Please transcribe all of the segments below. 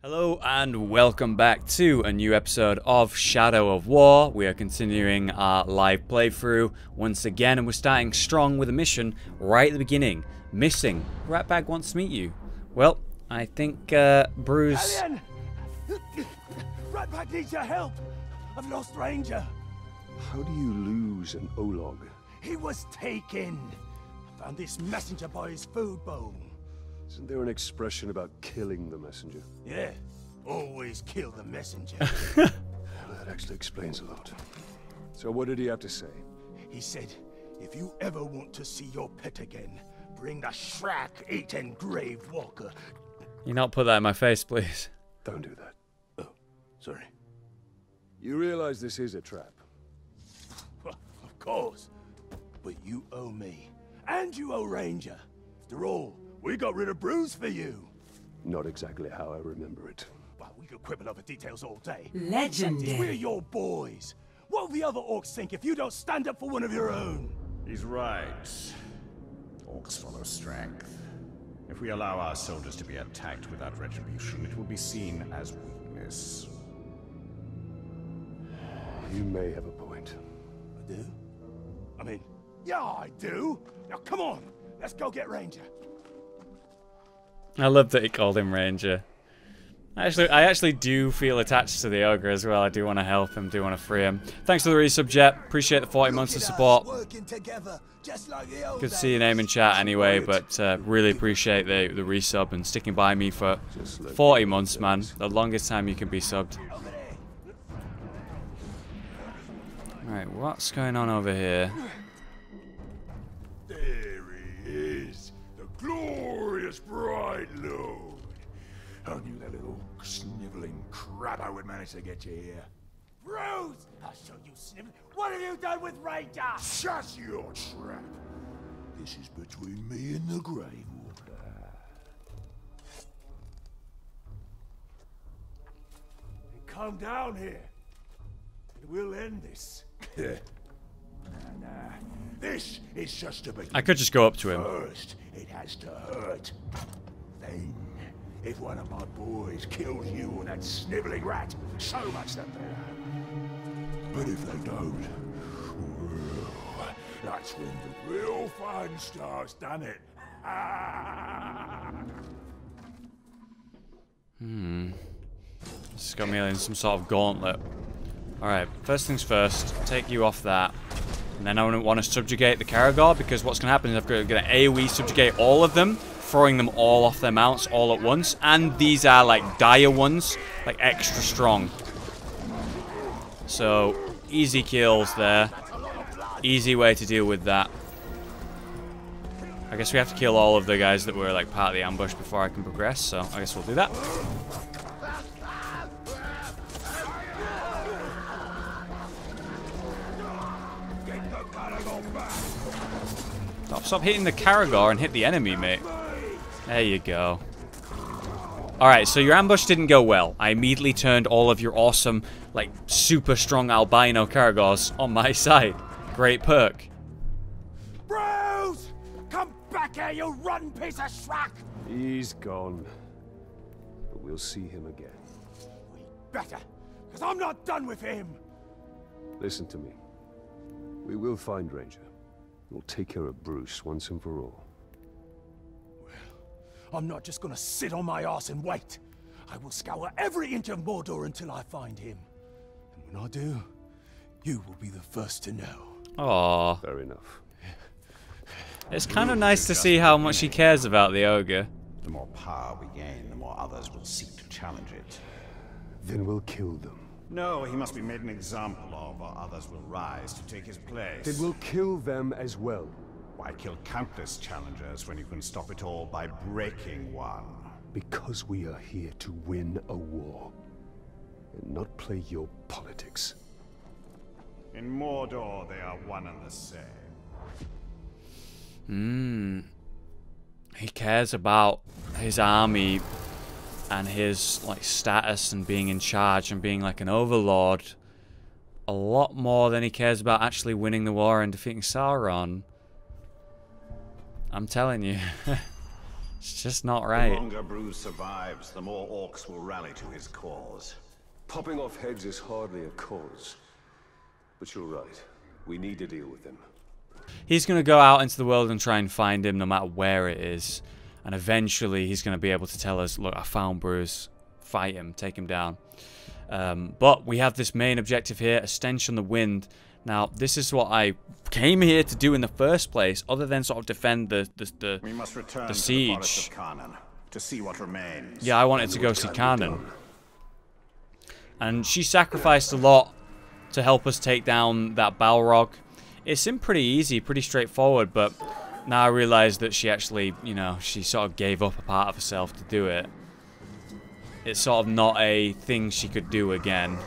Hello and welcome back to a new episode of Shadow of War. We are continuing our live playthrough once again, and we're starting strong with a mission right at the beginning. Missing. Ratbag wants to meet you. Well, I think Bruce... Alien! Ratbag needs your help! I've lost Ranger. How do you lose an Olog? He was taken. I found this messenger by his food bowl. Isn't there an expression about killing the messenger? Yeah, always kill the messenger. Well, that actually explains a lot. So what did he have to say? He said, if you ever want to see your pet again, bring the Shrek-eaten grave walker. You not put that in my face, please. Don't do that. Oh, sorry. You realize this is a trap? Well, of course. But you owe me. And you owe Ranger. After all, we got rid of Bruce for you. Not exactly how I remember it. Well, we could quibble over details all day. Legendary. We're your boys. What will the other orcs think if you don't stand up for one of your own? He's right. Orcs follow strength. If we allow our soldiers to be attacked without retribution, it will be seen as weakness. You may have a point. I do? I mean, yeah, I do. Now, come on. Let's go get Ranger. I love that he called him Ranger. I actually do feel attached to the ogre as well. I do want to help him, do want to free him. Thanks for the resub, Jet. Appreciate the 40 months of support. Good to see your name in chat anyway, but really appreciate the resub and sticking by me for 40 months, man. The longest time you can be subbed. Alright, what's going on over here? There he is, the glorious Bright Lord. I knew that little sniveling crab I would manage to get you here. Bruce! I'll show you, Snivel. What have you done with Ranger? Shut your trap. This is between me and the Grave Walker. Come down here. And we'll end this. Nah. This is just a beginning. I could just go up to him. First, it has to hurt. Then, if one of my boys kills you or that sniveling rat, so much the better. But if they don't, well, that's when the real fun starts, doesn't it? This has got me in some sort of gauntlet. Alright, first things first, take you off that. And then I want to subjugate the Karagor, because what's going to happen is I'm going to AoE subjugate all of them, throwing them all off their mounts all at once. And these are like dire ones, like extra strong. So, easy kills there. Easy way to deal with that. I guess we have to kill all of the guys that were like part of the ambush before I can progress, so I guess we'll do that. Stop hitting the Karagor and hit the enemy, mate. There you go. Alright, so your ambush didn't go well. I immediately turned all of your awesome, like, super strong albino Karagors on my side. Great perk. Bruce! Come back here, you rotten piece of schrack! He's gone. But we'll see him again. We better, because I'm not done with him! Listen to me. We will find Ranger. We'll take care of Bruce once and for all. I'm not just gonna sit on my ass and wait. I will scour every inch of Mordor until I find him. And when I do, you will be the first to know. Aww. Fair enough. It's kind of nice to see how much he cares about the ogre. The more power we gain, the more others will seek to challenge it. Then we'll kill them. No, he must be made an example of, or others will rise to take his place. Then we'll kill them as well. Why kill countless challengers when you can stop it all by breaking one? Because we are here to win a war. And not play your politics. In Mordor, they are one and the same. He cares about his army and his like status and being in charge and being like an overlord a lot more than he cares about actually winning the war and defeating Sauron. I'm telling you. It's just not The right. longer Bruce survives, the more orcs will rally to his cause. Popping off heads is hardly a cause. But you're right. We need to deal with him. He's going to go out into the world and try and find him no matter where it is. And eventually he's going to be able to tell us, look, I found Bruce. Fight him. Take him down. But we have this main objective here, a stench on the wind. Now, this is what I came here to do in the first place, other than sort of defend We must return the to siege. the forest of Canaan to see what remains. Yeah, I wanted to go see Canaan. And she sacrificed a lot to help us take down that Balrog. It seemed pretty easy, pretty straightforward, but now I realize that she actually, you know, she sort of gave up a part of herself to do it. It's sort of not a thing she could do again.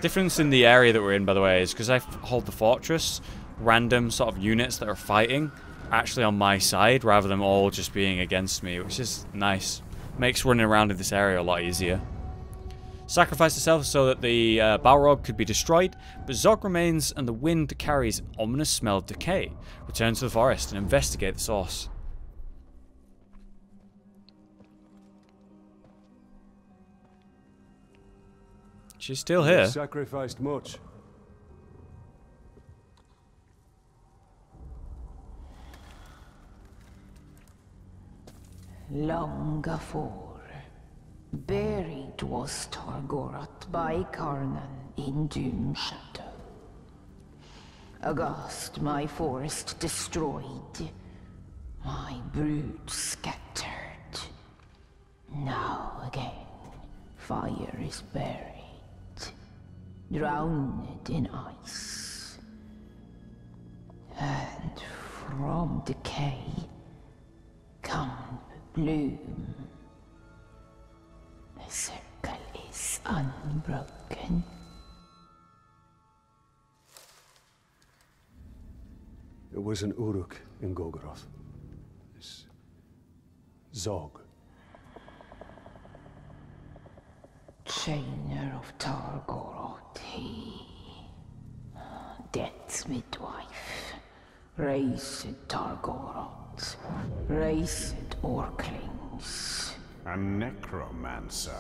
Difference in the area that we're in, by the way, is because I hold the fortress, random sort of units that are fighting are actually on my side rather than all just being against me, which is nice. Makes running around in this area a lot easier. Sacrifice herself so that the Balrog could be destroyed, but Zog remains and the wind carries ominous smell of decay. Return to the forest and investigate the source. She's still here. Sacrificed much. Long afore, buried was Targorath by Karnan in Doom Shadow. Aghast my forest destroyed, my brood scattered. Now again, fire is buried, drowned in ice. And from decay come bloom. The circle is unbroken. It was an Uruk in Golgoroth. This Zog. Chainer of Targorath, he. Death's midwife. Raised Targorath. Raised Orklings. A necromancer.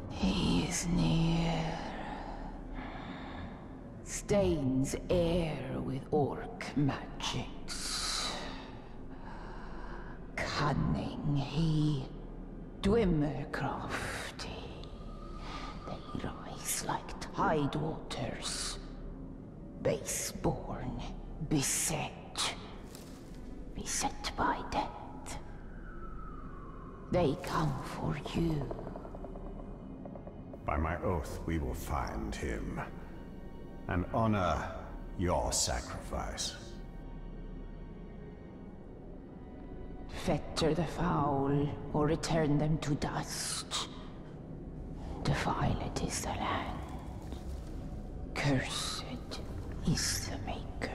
He is near. Stains air with orc magics. Cunning he, Dwemer crafty. They rise like tide waters. Baseborn, beset by death. They come for you. By my oath, we will find him and honor your sacrifice. Fetter the foul, or return them to dust. Defiled is the land. Cursed is the maker.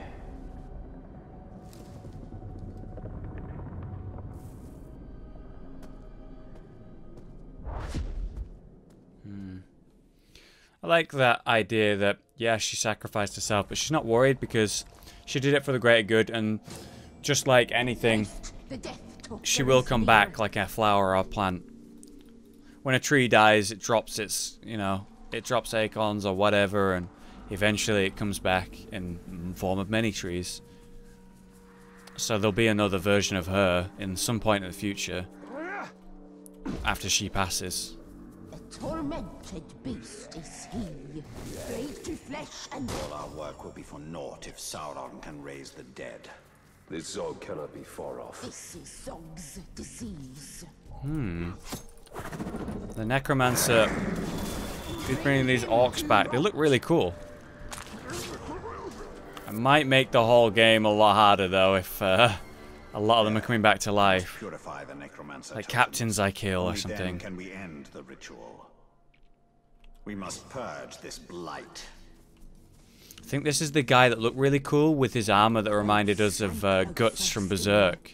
I like that idea that, yeah, she sacrificed herself, but she's not worried because she did it for the greater good, and just like anything, she will come back like a flower or a plant. When a tree dies, it drops its, you know, it drops acorns or whatever, and eventually it comes back in form of many trees. So there'll be another version of her in some point in the future after she passes. A tormented beast is he, great to flesh and All our work will be for naught if Sauron can raise the dead. This Zog cannot be far off. this is Zog's disease. The necromancer is bringing these orcs back. They look really cool. It might make the whole game a lot harder though if a lot of them are coming back to life. Purify the necromancer. Like chosen. captains I kill or Only then something. can we end the ritual. We must purge this blight. I think this is the guy that looked really cool with his armor that reminded us of Guts from Berserk.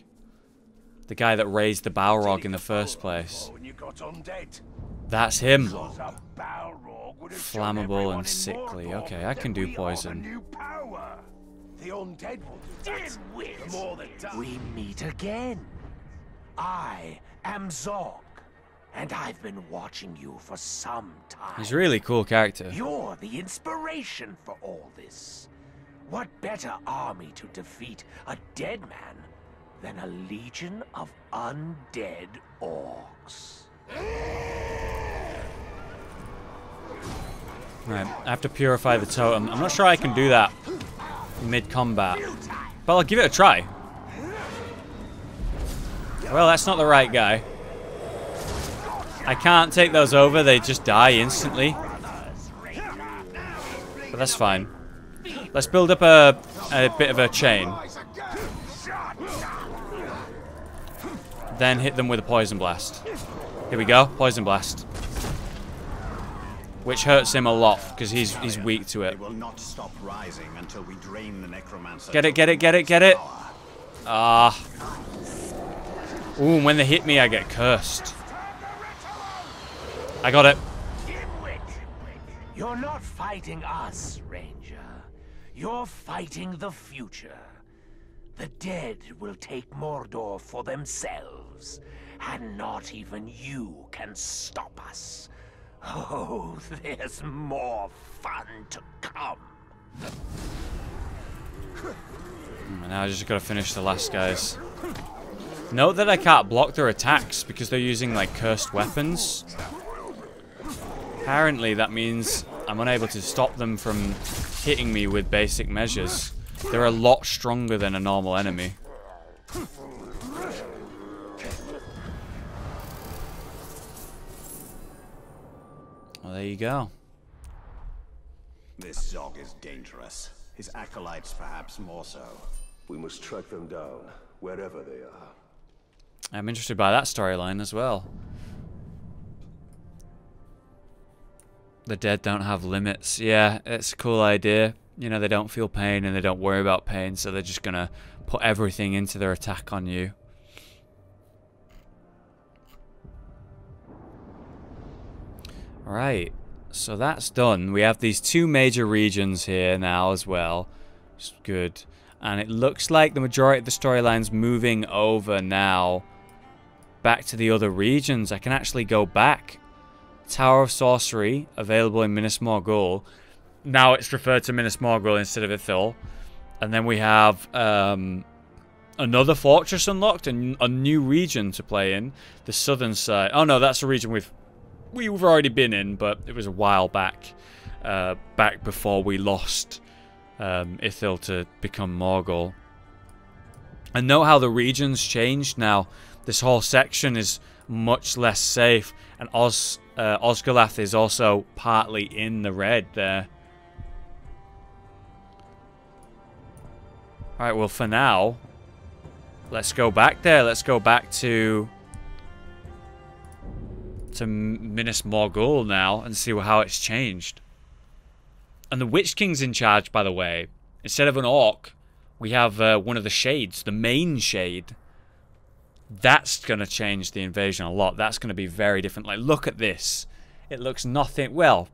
The guy that raised the Balrog in the first place. When you got undead, That's him. was a Balrog Flammable and sickly. Okay, I can do poison. The undead will do that. The more that does. We meet again. I am Zorg, and I've been watching you for some time. He's a really cool character. You're the inspiration for all this. What better army to defeat a dead man than a legion of undead orcs? Right, I have to purify the totem. I'm not sure I can do that mid-combat, but I'll give it a try. Well, that's not the right guy. I can't take those over, they just die instantly. But that's fine. Let's build up a bit of a chain. Then hit them with a poison blast. Here we go, poison blast. Which hurts him a lot because he's weak to it. They will not stop rising until we drain the necromancer. Get it, get it, get it, get it. Ah. Ooh, when they hit me, I get cursed. I got it. You're not fighting us, Ranger. You're fighting the future. The dead will take Mordor for themselves, and not even you can stop us. Oh, there's more fun to come. And now I just gotta finish the last guys. Note that I can't block their attacks because they're using like cursed weapons. Apparently that means I'm unable to stop them from hitting me with basic measures. They're a lot stronger than a normal enemy. Well, there you go. This Zog is dangerous. His acolytes perhaps more so. We must track them down, wherever they are. I'm interested by that storyline as well. The dead don't have limits. Yeah, it's a cool idea. You know, they don't feel pain and they don't worry about pain, so they're just gonna put everything into their attack on you. Alright, so that's done. We have these two major regions here now as well. Which is good. And it looks like the majority of the storyline's moving over now back to the other regions. I can actually go back. Tower of Sorcery, available in Minas Morgul. Now it's referred to Minas Morgul instead of Ithil. And then we have another fortress unlocked and a new region to play in. The southern side. Oh no, that's a region we've already been in, but it was a while back. Back before we lost Ithil to become Morgul. And note how the regions changed now. This whole section is much less safe. And Osgiliath is also partly in the red there. Alright, well for now, let's go back there. Let's go back to Minas Morgul now and see how it's changed. And the Witch King's in charge, by the way. Instead of an orc, we have one of the shades, the main shade. That's going to change the invasion a lot. That's going to be very different. Like, look at this. It looks nothing... Well,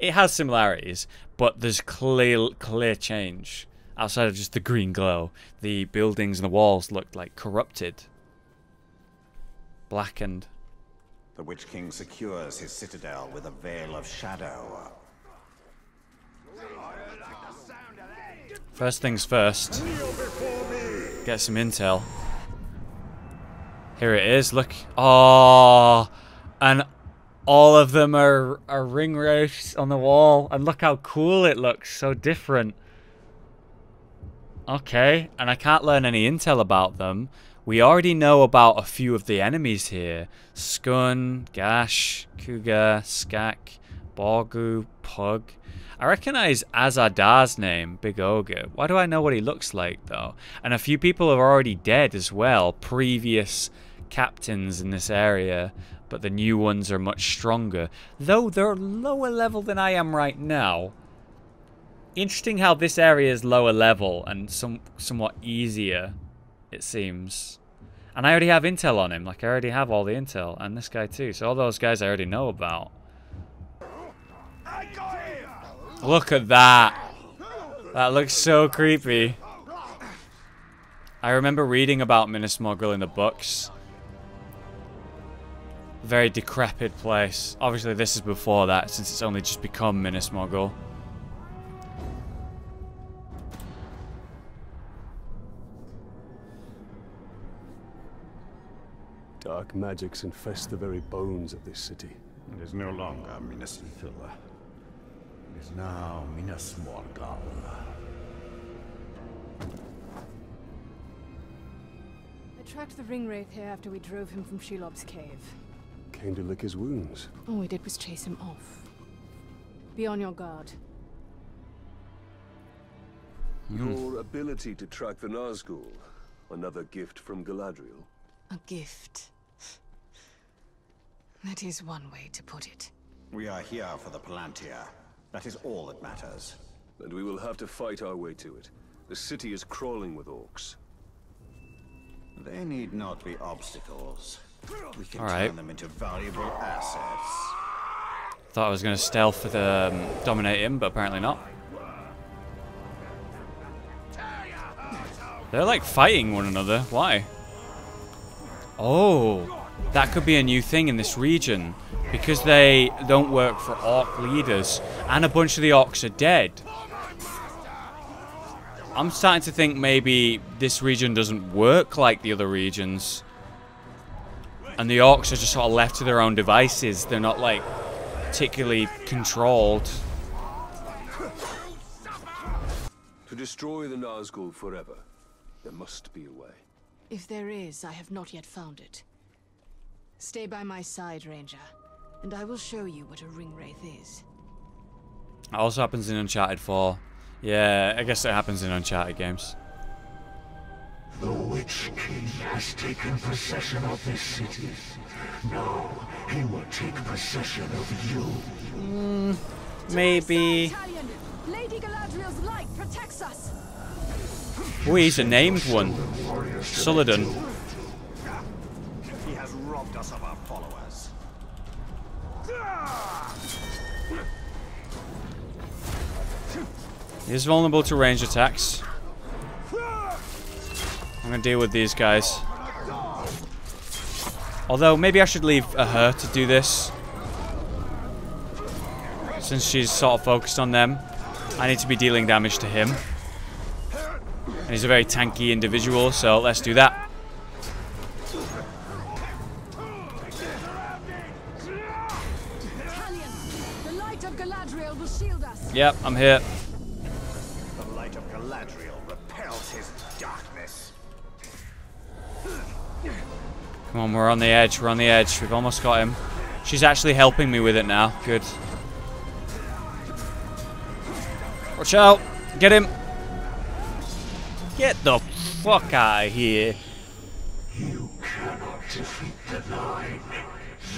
it has similarities, but there's clear change. Outside of just the green glow, the buildings and the walls looked like corrupted. Blackened. The Witch King secures his citadel with a veil of shadow. First things first. Get some intel. Here it is, look. Oh, and all of them are Ring Wraiths on the wall. And look how cool it looks, so different. Okay, and I can't learn any intel about them. We already know about a few of the enemies here. Skun, Gash, Kuga, Skak, Borgu, Pug. I recognize Azadar's name, Big Ogre. Why do I know what he looks like, though? And a few people are already dead as well. Previous captains in this area. But the new ones are much stronger. Though they're lower level than I am right now. Interesting how this area is lower level and somewhat easier, it seems. And I already have intel on him. Like, I already have all the intel. And this guy too. So all those guys I already know about. Look at that. That looks so creepy. I remember reading about Minas Morgul in the books. Very decrepit place. Obviously this is before that, since it's only just become Minas Morgul. Dark magics infest the very bones of this city. It is no longer Minas Ithil. It is now Minas Morgul. I tracked the Ring Wraith here after we drove him from Shelob's cave. Came to lick his wounds. All we did was chase him off. Be on your guard. Your ability to track the Nazgûl. Another gift from Galadriel. A gift. That is one way to put it. We are here for the Palantir. That is all that matters. And we will have to fight our way to it. The city is crawling with orcs. They need not be obstacles. We can Alright. turn them into valuable assets. Thought I was going to stealth with dominate him, but apparently not. They're like fighting one another. Why? Oh, that could be a new thing in this region. Because they don't work for orc leaders. And a bunch of the orcs are dead. I'm starting to think maybe this region doesn't work like the other regions. And the orcs are just sort of left to their own devices. They're not, like, particularly controlled. To destroy the Nazgûl forever, there must be a way. If there is, I have not yet found it. Stay by my side, Ranger, and I will show you what a Ring Wraith is. It also happens in Uncharted 4. Yeah, I guess it happens in Uncharted games. The Witch King has taken possession of this city. Now, he will take possession of you. Maybe. Lady Galadriel's light protects us. Oh, he's a named one. Saladin. He has robbed us of our followers. He's vulnerable to range attacks. I'm gonna deal with these guys. Although, maybe I should leave her to do this. Since she's sort of focused on them. I need to be dealing damage to him. And he's a very tanky individual, so let's do that. The light of Galadriel will shield us. Yep, I'm here. The light of Galadriel repels his darkness. Come on, we're on the edge, we're on the edge. We've almost got him. She's actually helping me with it now. Good. Watch out! Get him! Get the fuck out of here. You cannot defeat the Nine.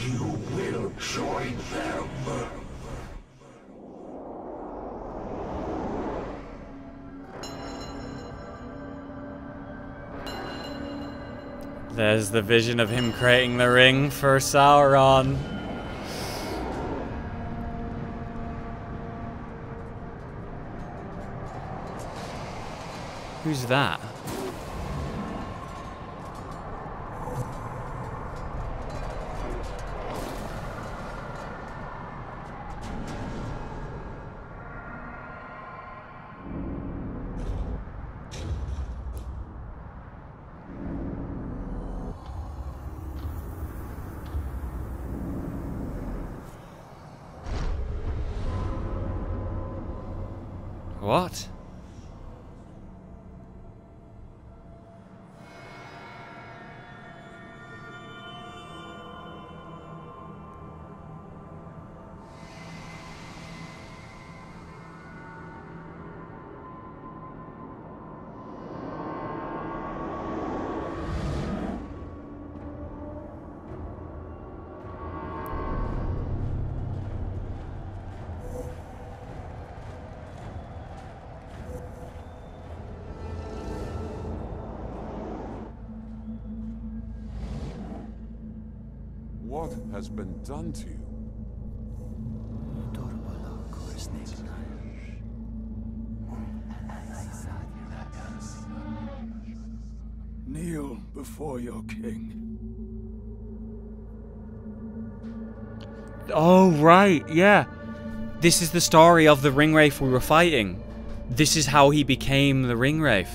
You will join them. There's the vision of him creating the ring for Sauron. Who's that? What? What has been done to you? kneel before your king. Oh, right, yeah. This is the story of the Ringwraith we were fighting. This is how he became the Ringwraith.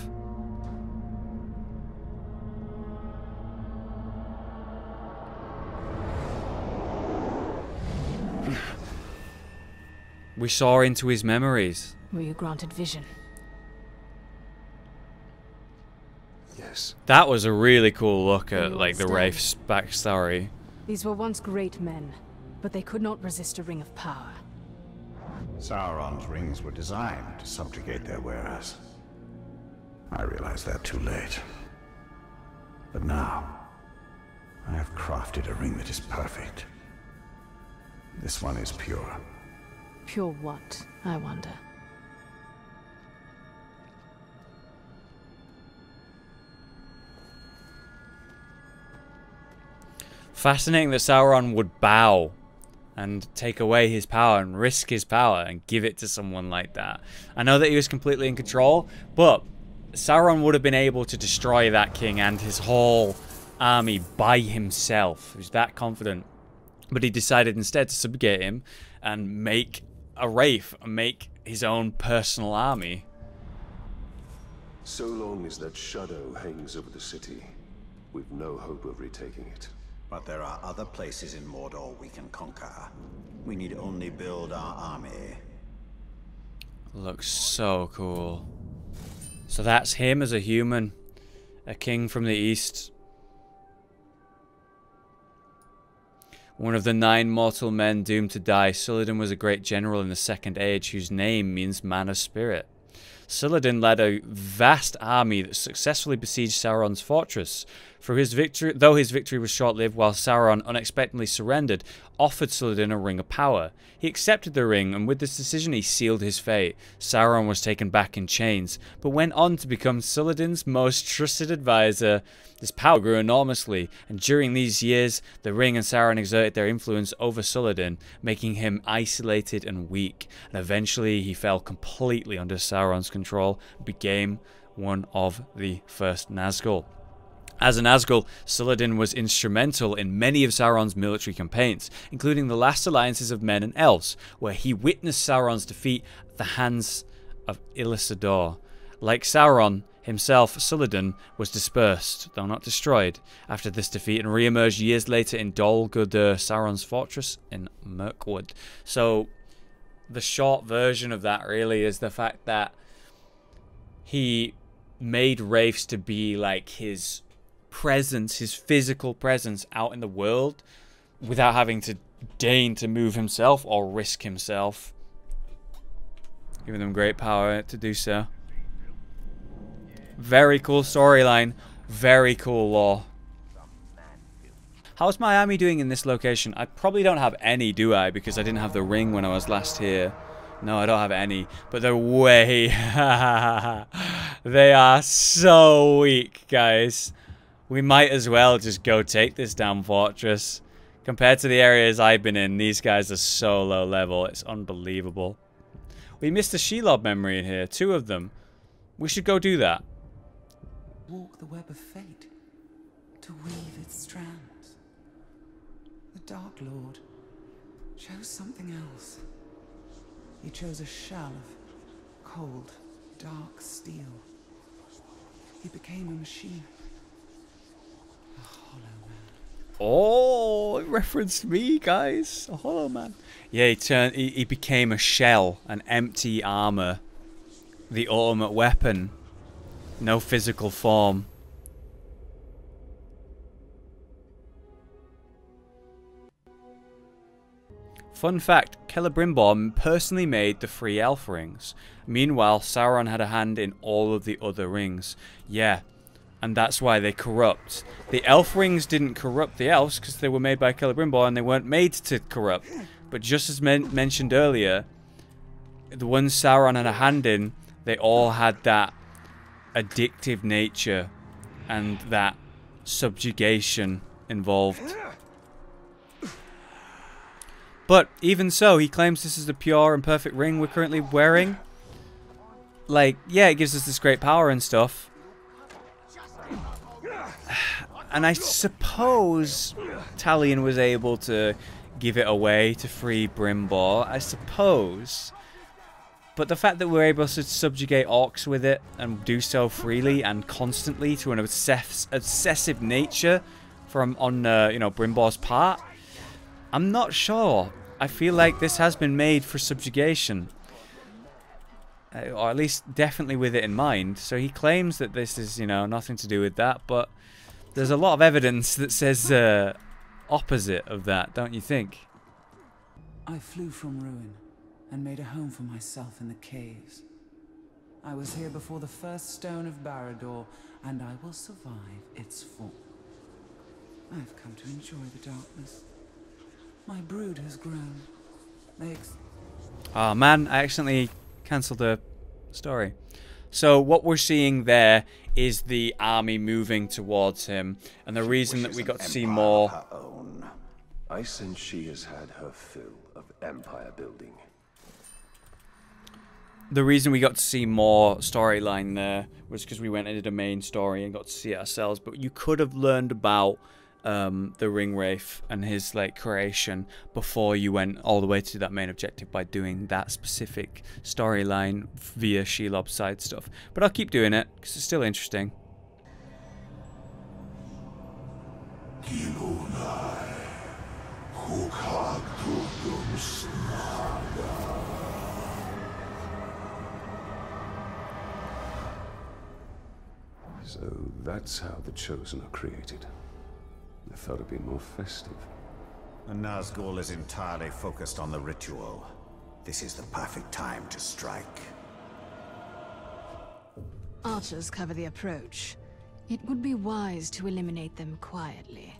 We saw into his memories. Were you granted vision? Yes. That was a really cool look at, like, the Wraith's backstory. These were once great men, but they could not resist a ring of power. Sauron's rings were designed to subjugate their wearers. I realized that too late. But now, I have crafted a ring that is perfect. This one is pure. Pure what, I wonder? Fascinating that Sauron would bow and take away his power and risk his power and give it to someone like that. I know that he was completely in control, but Sauron would have been able to destroy that king and his whole army by himself. He was that confident. But he decided instead to subjugate him and make a wraith, make his own personal army. So long as that shadow hangs over the city, we've no hope of retaking it. But there are other places in Mordor we can conquer. We need only build our army. Looks so cool. So that's him as a human. A king from the east. One of the 9 mortal men doomed to die, Saladin was a great general in the Second Age whose name means man of spirit. Saladin led a vast army that successfully besieged Sauron's fortress. Though his victory was short-lived, while Sauron unexpectedly surrendered, offered Saladin a ring of power. He accepted the ring, and with this decision he sealed his fate. Sauron was taken back in chains, but went on to become Saladin's most trusted advisor. His power grew enormously, and during these years, the ring and Sauron exerted their influence over Saladin, making him isolated and weak. And eventually he fell completely under Sauron's control, and became one of the first Nazgûl. As a Nazgûl, Saladin was instrumental in many of Sauron's military campaigns, including the last alliances of men and elves, where he witnessed Sauron's defeat at the hands of Isildur. Like Sauron himself, Saladin was dispersed, though not destroyed, after this defeat, and re-emerged years later in Dol Guldur, Sauron's fortress in Mirkwood. So, the short version of that really is the fact that he made wraiths to be like his presence, his physical presence out in the world, without having to deign to move himself or risk himself, giving them great power to do so. Very cool storyline, very cool lore. How's my army doing in this location? I probably don't have any, do I? Because I didn't have the ring when I was last here. No, I don't have any, but they're way... They are so weak, guys. We might as well just go take this damn fortress. Compared to the areas I've been in, these guys are so low level. It's unbelievable. We missed a Shelob memory in here. 2 of them. We should go do that. Walk the web of fate to weave its strands. The Dark Lord chose something else. He chose a shell of cold, dark steel. He became a machine. A hollow man. Oh, it referenced me, guys. A hollow man. Yeah, he became a shell, an empty armor. The ultimate weapon. No physical form. Fun fact, Celebrimbor personally made the 3 elf rings. Meanwhile, Sauron had a hand in all of the other rings. Yeah, and that's why they corrupt. The elf rings didn't corrupt the elves because they were made by Celebrimbor and they weren't made to corrupt. But just as mentioned earlier, the ones Sauron had a hand in, they all had that addictive nature and that subjugation involved. But even so, he claims this is the pure and perfect ring we're currently wearing. Like, yeah, it gives us this great power and stuff. And I suppose Talion was able to give it away to free Brimbor, I suppose. But the fact that we're able to subjugate orcs with it and do so freely and constantly to an obsessive nature from you know, Brimbor's part, I'm not sure. I feel like this has been made for subjugation. Or at least definitely with it in mind. So he claims that this is, you know, nothing to do with that, but there's a lot of evidence that says opposite of that, don't you think? I flew from ruin and made a home for myself in the caves. I was here before the first stone of Barad-dûr, and I will survive its fall. I've come to enjoy the darkness. My brood has grown. Oh man, I accidentally cancelled the story. So what we're seeing there is the army moving towards him, and the reason that we got to see more... I sense she has had her fill of empire building. The reason we got to see more storyline there was because we went into the main story and got to see it ourselves, but you could have learned about the Ring Wraith and his like creation before you went all the way to that main objective by doing that specific storyline via Shelob's side stuff. But I'll keep doing it because it's still interesting. So that's how the Chosen are created. I thought it'd be more festive. The Nazgûl is entirely focused on the ritual. This is the perfect time to strike. Archers cover the approach. It would be wise to eliminate them quietly.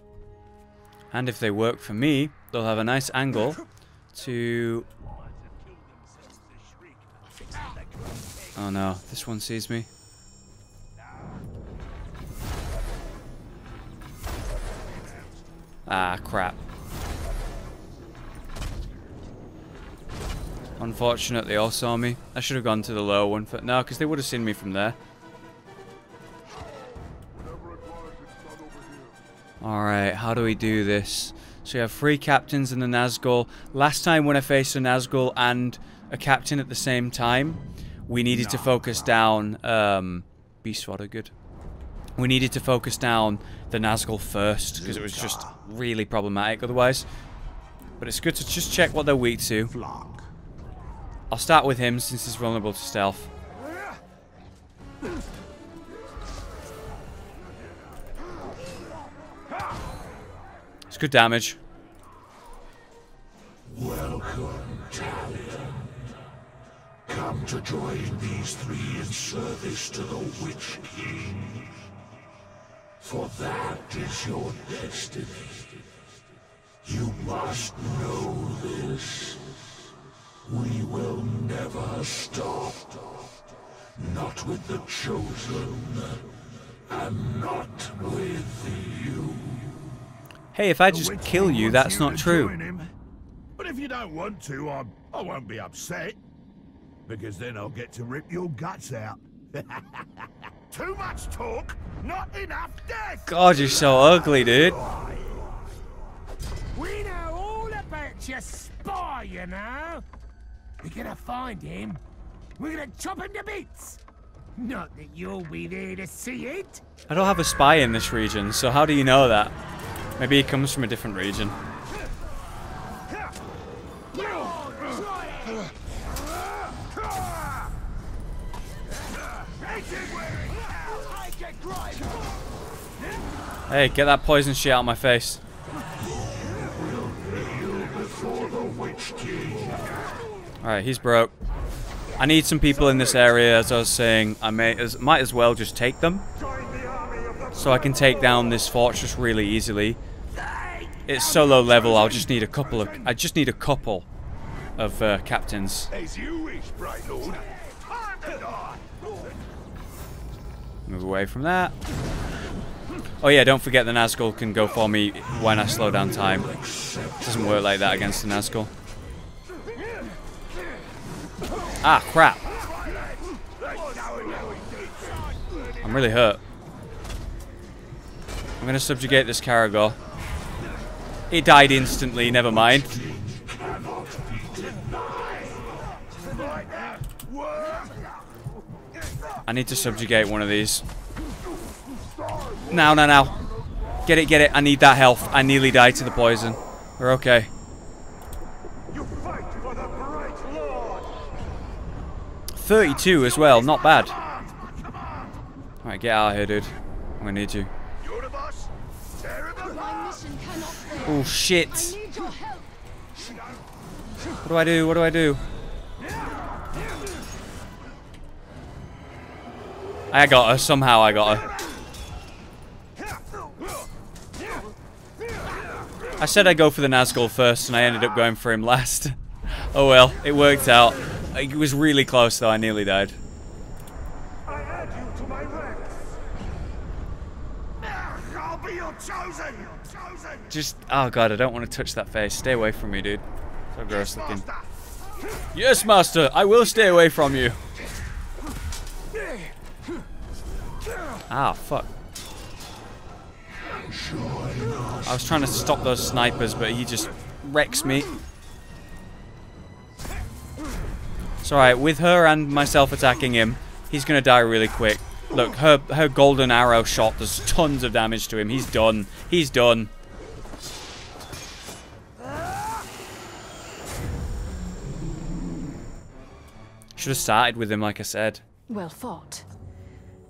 And if they work for me, they'll have a nice angle to... Oh no, this one sees me. Ah, crap. Unfortunate, they all saw me. I should have gone to the lower one. No, because they would have seen me from there. Alright, how do we do this? So we have 3 captains and the Nazgûl. Last time when I faced a Nazgûl and a captain at the same time, we needed to focus down... Beast Fodder, good. We needed to focus down the Nazgûl first, because it was just really problematic otherwise. But it's good to just check what they're weak to. I'll start with him since he's vulnerable to stealth. It's good damage. Welcome, Talion. Come to join these 3 in service to the Witch King. For that is your destiny. You must know this. We will never stop. Not with the Chosen, and not with you. Hey, if I just kill you, that's not true. But if you don't want to, I won't be upset. Because then I'll get to rip your guts out. Too much talk, not enough death. God, you're so ugly, dude. We know all about your spy, you know. We're gonna find him. We're gonna chop him to bits. Not that you'll be there to see it. I don't have a spy in this region, so how do you know that? Maybe he comes from a different region. Hey, get that poison shit out of my face. Alright, he's broke. I need some people in this area, as I was saying. I might as well just take them. So I can take down this fortress really easily. It's so low level, I just need a couple of captains. Move away from that. Oh yeah, don't forget the Nazgûl can go for me when I slow down time. It doesn't work like that against the Nazgûl. Ah, crap. I'm really hurt. I'm gonna subjugate this Caragor. It died instantly, never mind. I need to subjugate one of these. Now, now, now. Get it, get it. I need that health. I nearly died to the poison. We're okay. 32 as well, not bad. Alright, get out of here, dude. I'm gonna need you. Oh shit. What do I do? What do I do? I got her. Somehow I got her. I said I'd go for the Nazgûl first, and I ended up going for him last. Oh well, it worked out. It was really close, though. I nearly died. I add you to my ranks. I'll be your chosen. Just, oh god, I don't want to touch that face. Stay away from me, dude. So gross looking. Yes, master. I will stay away from you. Ah, fuck. I was trying to stop those snipers, but he just wrecks me. It's alright, with her and myself attacking him, he's gonna die really quick. Look, her golden arrow shot does tons of damage to him. He's done. He's done. Should have started with him, like I said. Well fought.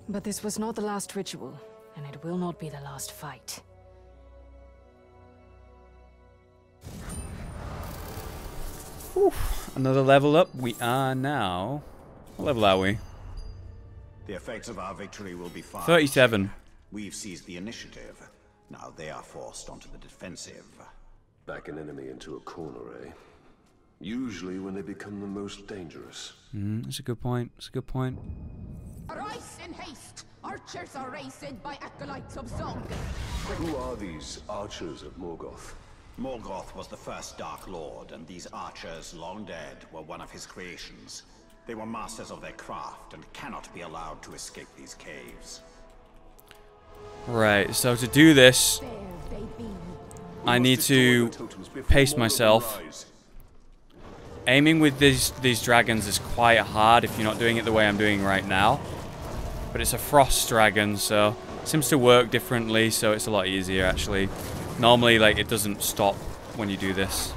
But this was not the last ritual, and it will not be the last fight. Whew. Another level up. We are now... What level are we? The effects of our victory will be far. 37. We've seized the initiative. Now they are forced onto the defensive. Back an enemy into a corner, eh? Usually when they become the most dangerous. That's a good point. That's a good point. Arise in haste! Archers are raised by acolytes of song. Who are these archers of Morgoth? Morgoth was the first Dark Lord, and these archers, long dead, were one of his creations. They were masters of their craft and cannot be allowed to escape these caves. Right, so to do this, I need to pace myself. Aiming with these dragons is quite hard if you're not doing it the way I'm doing right now. But it's a frost dragon, so it seems to work differently, so it's a lot easier actually. Normally, like, it doesn't stop when you do this.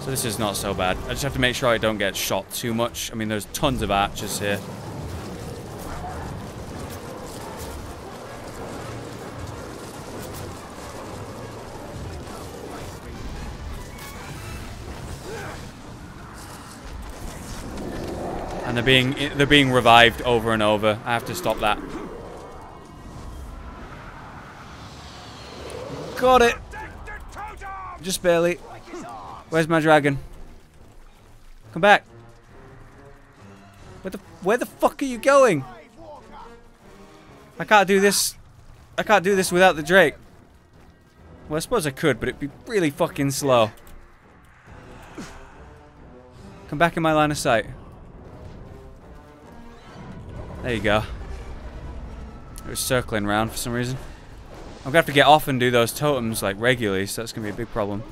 So this is not so bad. I just have to make sure I don't get shot too much. I mean, there's tons of archers here. And they're being revived over and over. I have to stop that. Got it. Just barely. Where's my dragon? Come back. Where the fuck are you going? I can't do this. I can't do this without the Drake. Well, I suppose I could, but it'd be really fucking slow. Come back in my line of sight. There you go. It was circling around for some reason. I'm gonna have to get off and do those totems like regularly, so that's gonna be a big problem.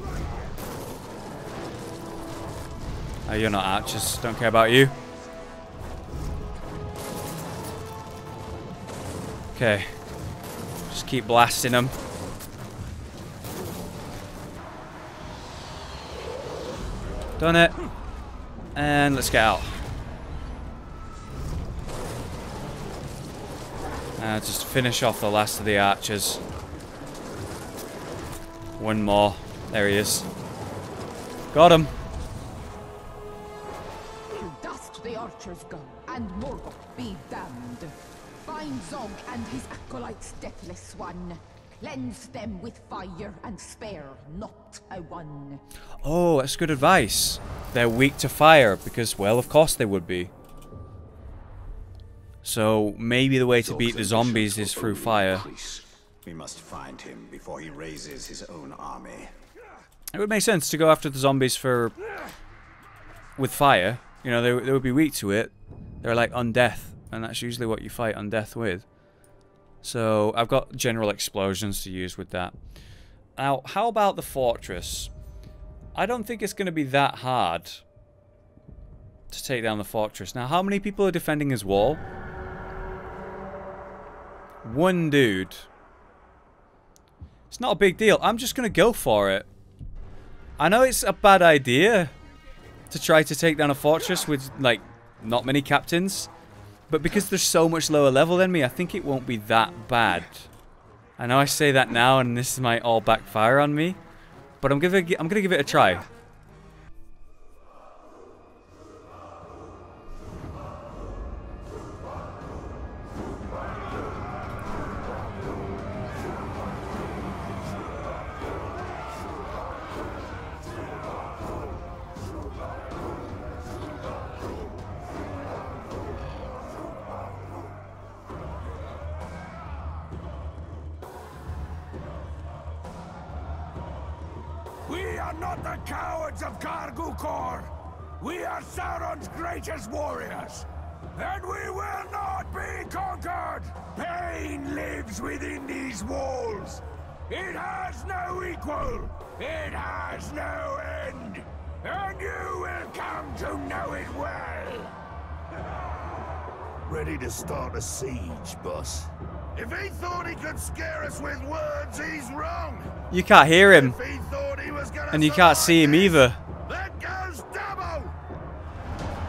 Oh, you're not archers. Don't care about you. Okay. Just keep blasting them. Done it. And let's get out. Just finish off the last of the archers. One more. There he is. Got him. To dust the archers go, and Morgul be damned. Find Zog and his acolytes, deathless one. Cleanse them with fire and spare not a one. Oh, that's good advice. They're weak to fire because, well, of course they would be. So maybe the way to beat the zombies is through fire. We must find him before he raises his own army. It would make sense to go after the zombies with fire. You know, they would be weak to it. They're like undeath, and that's usually what you fight undeath with. So I've got general explosions to use with that. Now, how about the fortress? I don't think it's going to be that hard to take down the fortress. Now, how many people are defending his wall? One dude. It's not a big deal. I'm just going to go for it. I know it's a bad idea to try to take down a fortress with, like, not many captains. But because they're so much lower level than me, I think it won't be that bad. I know I say that now and this might all backfire on me. But I'm gonna give it a try. We are not the cowards of Kargukor. We are Sauron's greatest warriors. And we will not be conquered. Pain lives within these walls. It has no equal. It has no end. And you will come to know it well. Ready to start a siege, boss? If he thought he could scare us with words, he's wrong. You can't hear him. If he thought he was gonna And you can't see him either. that goes double.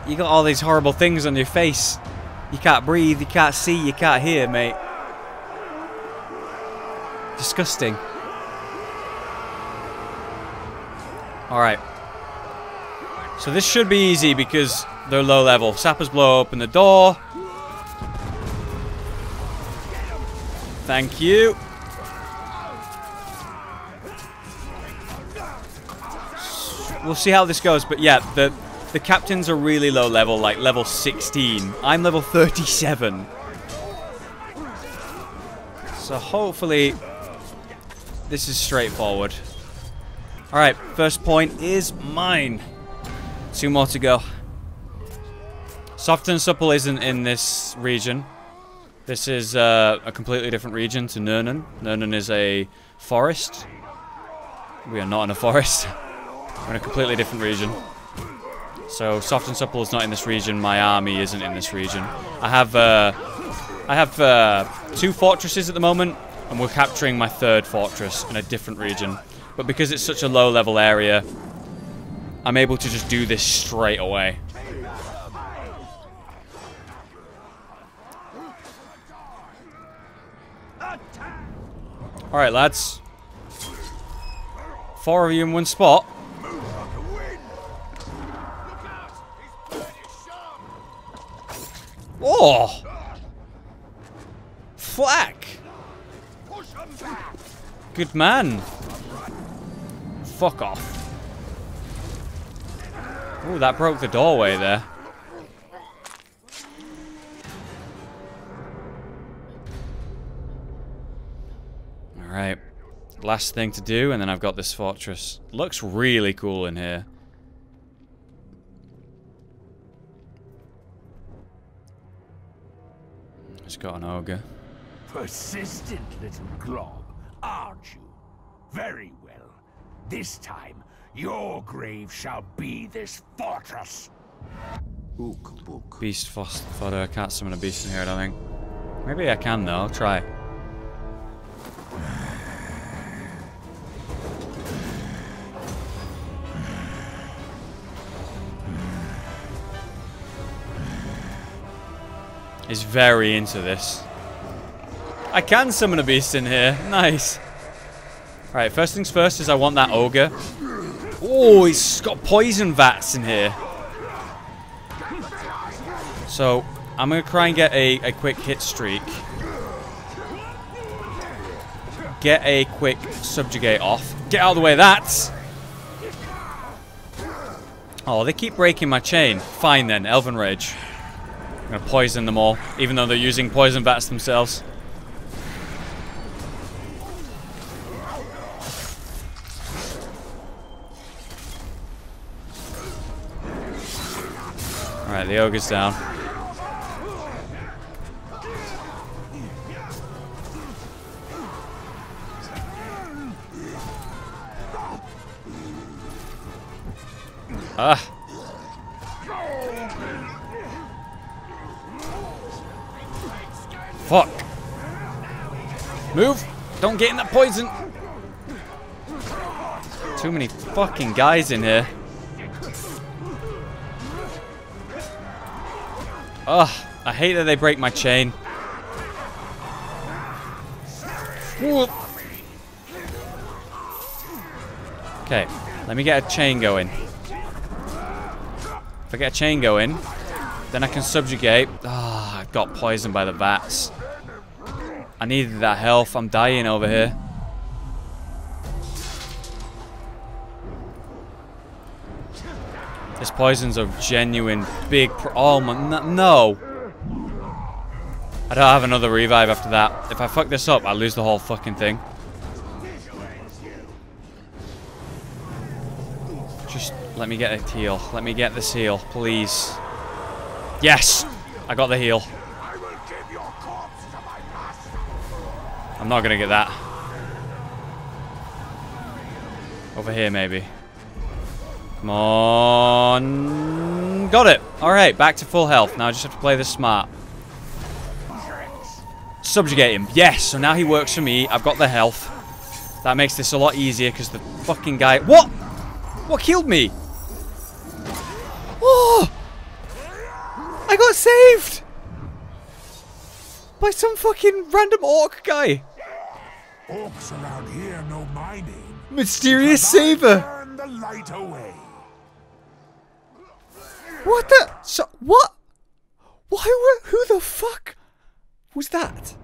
You got all these horrible things on your face. You can't breathe, you can't see, you can't hear, mate. Disgusting. Alright. So this should be easy because they're low level. Sappers blow open the door. Thank you. We'll see how this goes, but yeah, the captains are really low level, like level 16. I'm level 37. So hopefully this is straightforward. Alright, first point is mine. 2 more to go. Soft and Supple isn't in this region. This is a completely different region to Nurnen. Nurnen is a forest. We are not in a forest. We're in a completely different region. So Soft and Supple is not in this region. My army isn't in this region. I have 2 fortresses at the moment, and we're capturing my 3rd fortress in a different region. But because it's such a low level area, I'm able to just do this straight away. Alright, lads. 4 of you in one spot. Oh! Flack! Good man. Fuck off. Oh, that broke the doorway there. Alright. Last thing to do, and then I've got this fortress. Looks really cool in here. It's got an ogre. Persistent little glob, aren't you? Very well. This time, your grave shall be this fortress. Beast fodder. I can't summon a beast in here, I don't think. Maybe I can, though. I'll try. He's very into this. I can summon a beast in here. Nice. Alright, first things first is I want that ogre. Oh, he's got poison vats in here. So, I'm going to try and get a quick hit streak. Get a quick subjugate off. Get out of the way of that! Oh, they keep breaking my chain. Fine then, Elven Rage. I'm going to poison them all, even though they're using poison vats themselves. Alright, the ogre's down. Ah. Fuck. Move. Don't get in that poison. Too many fucking guys in here. Ugh. I hate that they break my chain. Whoop. Okay, let me get a chain going. If I get a chain going, then I can subjugate. Ah, I got poisoned by the vats. I needed that health. I'm dying over here. This poison's a genuine big oh my, no. I don't have another revive after that. If I fuck this up, I lose the whole fucking thing. Just let me get a heal. Let me get this heal, please. Yes! I got the heal. I'm not gonna get that. Over here, maybe. Come on. Got it. Alright, back to full health. Now I just have to play this smart. Subjugate him. Yes, so now he works for me. I've got the health. That makes this a lot easier because the fucking guy... What? What killed me? Oh! I got saved! By some fucking random orc guy. Orcs around here know my name. Mysterious Saber. Turn the light away. What the? So, what? Why were... Who the fuck was that?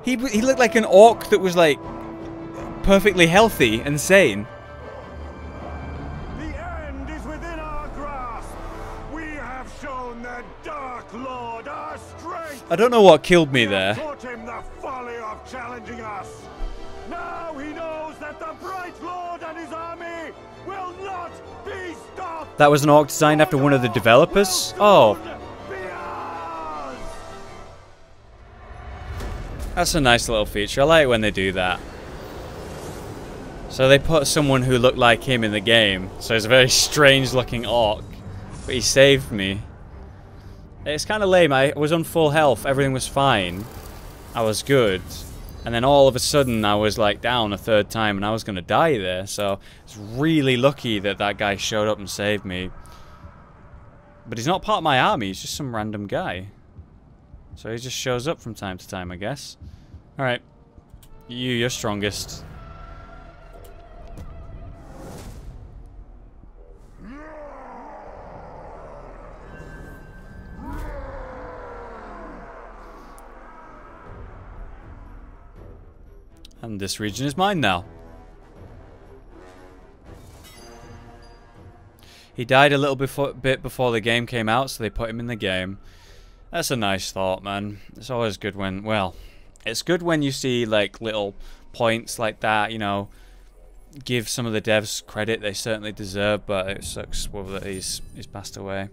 He looked like an orc that was like perfectly healthy and sane. The end is within our grasp. We have shown the Dark Lord our strength. I don't know what killed me there. Taught him the folly of challenging us. Now he knows that the Bright Lord and his army will not be stopped. That was an orc designed after one of the developers? Oh. That's a nice little feature. I like it when they do that. So they put someone who looked like him in the game. So he's a very strange looking orc. But he saved me. It's kind of lame. I was on full health. Everything was fine. I was good. And then all of a sudden I was like down a third time and I was going to die there. So it's really lucky that that guy showed up and saved me. But he's not part of my army. He's just some random guy. So he just shows up from time to time, I guess. Alright. You're strongest. And this region is mine now. He died a little bit before the game came out, so they put him in the game. That's a nice thought, man. It's always good when, well, it's good when you see like little points like that, you know, give some of the devs credit they certainly deserve, but it sucks that he's passed away.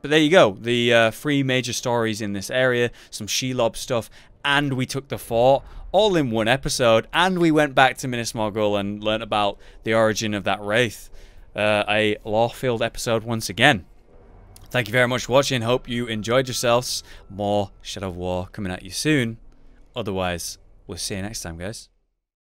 But there you go, the 3 major stories in this area, some Shelob stuff, and we took the fort, all in one episode, and we went back to Minas Morgul and learnt about the origin of that Wraith. A lore-filled episode once again. Thank you very much for watching. Hope you enjoyed yourselves. More Shadow of War coming at you soon. Otherwise, we'll see you next time, guys.